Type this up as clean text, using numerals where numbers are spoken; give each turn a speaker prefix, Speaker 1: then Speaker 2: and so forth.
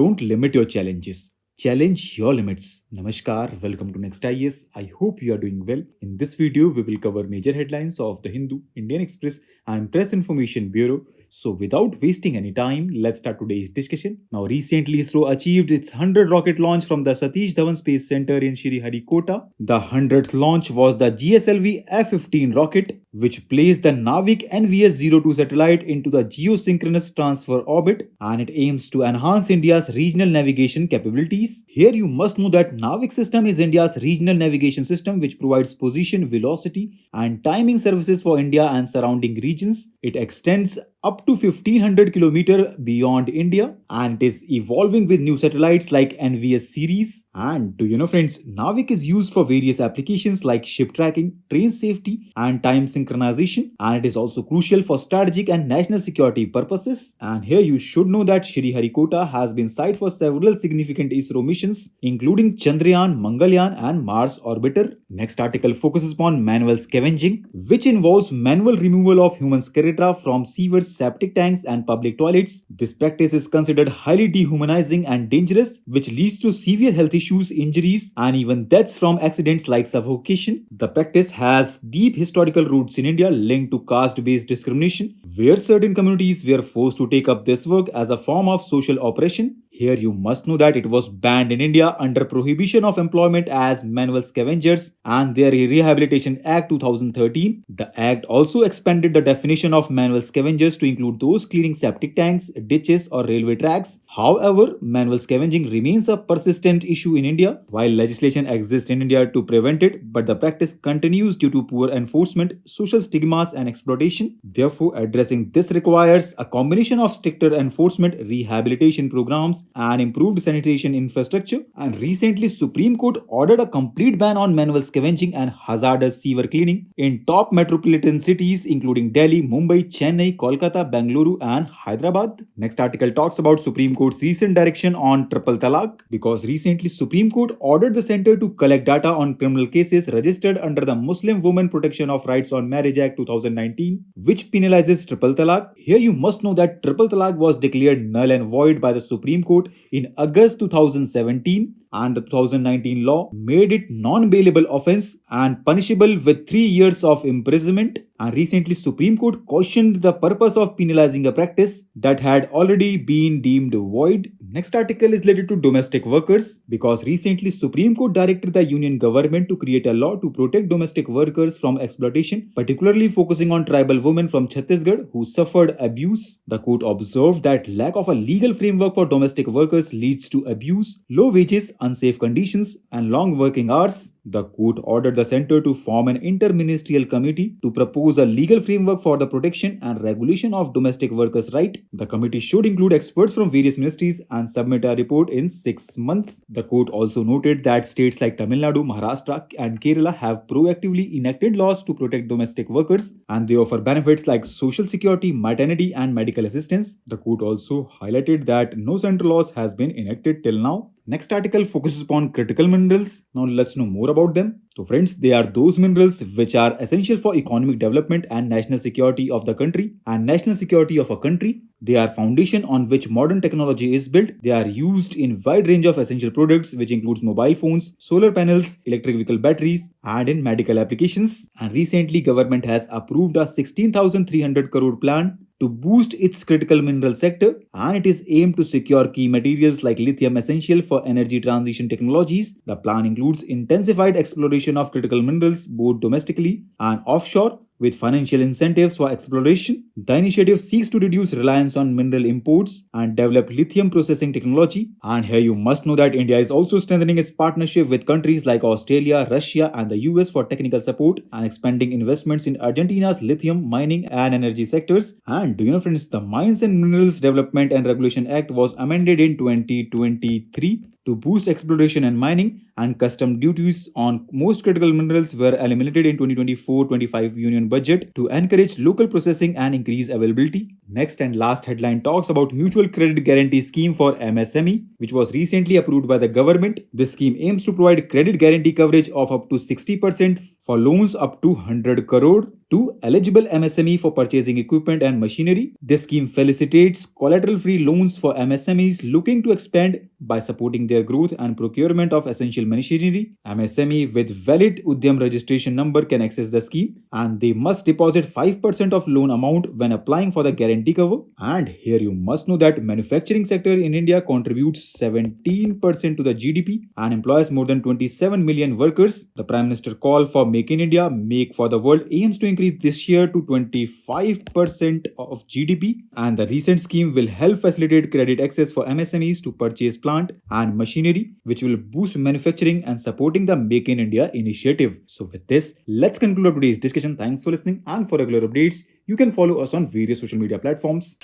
Speaker 1: Don't limit your challenges. Challenge your limits. Namaskar, welcome to Next IS. I hope you are doing well. In this video, we will cover major headlines of The Hindu, Indian Express, and Press Information Bureau. So, without wasting any time, let's start today's discussion. Now, recently, ISRO achieved its 100th rocket launch from the Satish Dhawan Space Center in Sriharikota. The 100th launch was the GSLV F-15 rocket, which placed the NavIC NVS-02 satellite into the geosynchronous transfer orbit, and it aims to enhance India's regional navigation capabilities. Here, you must know that NavIC system is India's regional navigation system, which provides position, velocity, and timing services for India and surrounding regions. It extends up to 1500 km beyond India, and it is evolving with new satellites like NVS series. And do you know, friends, NavIC is used for various applications like ship tracking, train safety, and time synchronization, and it is also crucial for strategic and national security purposes. And here you should know that Sriharikota has been site for several significant ISRO missions, including Chandrayaan, Mangalyaan, and Mars Orbiter. Next article focuses upon manual scavenging, which involves manual removal of human skeleton from sewers, septic tanks, and public toilets. This practice is considered highly dehumanizing and dangerous, which leads to severe health issues, injuries, and even deaths from accidents like suffocation. The practice has deep historical roots in India linked to caste-based discrimination, where certain communities were forced to take up this work as a form of social oppression. Here you must know that it was banned in India under Prohibition of Employment as Manual Scavengers and their Rehabilitation Act 2013. The act also expanded the definition of manual scavengers to include those cleaning septic tanks, ditches, or railway tracks. However, manual scavenging remains a persistent issue in India. While legislation exists in India to prevent it, but the practice continues due to poor enforcement, social stigmas, and exploitation. Therefore, addressing this requires a combination of stricter enforcement, rehabilitation programs, and improved sanitation infrastructure. And recently, Supreme Court ordered a complete ban on manual scavenging and hazardous sewer cleaning in top metropolitan cities including Delhi, Mumbai, Chennai, Kolkata, Bengaluru, and Hyderabad. Next article talks about Supreme Court's recent direction on triple talaq, because recently Supreme Court ordered the center to collect data on criminal cases registered under the Muslim Women Protection of Rights on Marriage Act 2019, which penalizes triple talaq. Here you must know that triple talaq was declared null and void by the Supreme Court in August 2017, and the 2019 law made it non-bailable offense and punishable with 3 years of imprisonment. And recently, Supreme Court cautioned the purpose of penalizing a practice that had already been deemed void. Next article is related to domestic workers, because recently Supreme Court directed the Union government to create a law to protect domestic workers from exploitation, particularly focusing on tribal women from Chhattisgarh who suffered abuse. The court observed that lack of a legal framework for domestic workers leads to abuse, low wages, unsafe conditions, and long working hours. The court ordered the center to form an interministerial committee to propose a legal framework for the protection and regulation of domestic workers' rights. The committee should include experts from various ministries and submit a report in 6 months. The court also noted that states like Tamil Nadu, Maharashtra, and Kerala have proactively enacted laws to protect domestic workers, and they offer benefits like social security, maternity, and medical assistance. The court also highlighted that no central laws has been enacted till now. Next article focuses upon critical minerals. Now let's know more about them. So friends, they are those minerals which are essential for economic development and national security of the country and national security of a country. They are foundation on which modern technology is built. They are used in wide range of essential products, which includes mobile phones, solar panels, electric vehicle batteries, and in medical applications. And recently, government has approved a 16,300 crore plan to boost its critical mineral sector, and it is aimed to secure key materials like lithium essential for energy transition technologies. The plan includes intensified exploration of critical minerals both domestically and offshore, with financial incentives for exploration. The initiative seeks to reduce reliance on mineral imports and develop lithium processing technology. And here you must know that India is also strengthening its partnership with countries like Australia, Russia, and the US for technical support and expanding investments in Argentina's lithium mining and energy sectors. And do you know, friends, the Mines and Minerals Development and Regulation Act was amended in 2023 to boost exploration and mining, and custom duties on most critical minerals were eliminated in 2024-25 Union Budget to encourage local processing and increase availability. Next and last headline talks about Mutual Credit Guarantee Scheme for MSME, which was recently approved by the government. This scheme aims to provide credit guarantee coverage of up to 60% for loans up to 100 crore to eligible MSME for purchasing equipment and machinery. This scheme facilitates collateral-free loans for MSMEs looking to expand by supporting their growth and procurement of essential machinery. MSME with valid Udyam registration number can access the scheme, and they must deposit 5% of loan amount when applying for the guarantee cover. And here you must know that manufacturing sector in India contributes 17% to the GDP and employs more than 27 million workers. The Prime Minister call for Make in India, Make for the World aims to increase this year to 25% of GDP, and the recent scheme will help facilitate credit access for MSMEs to purchase plant and machinery, which will boost manufacturing and supporting the Make in India initiative. So with this, let's conclude today's discussion. Thanks for listening, and for regular updates, you can follow us on various social media platforms.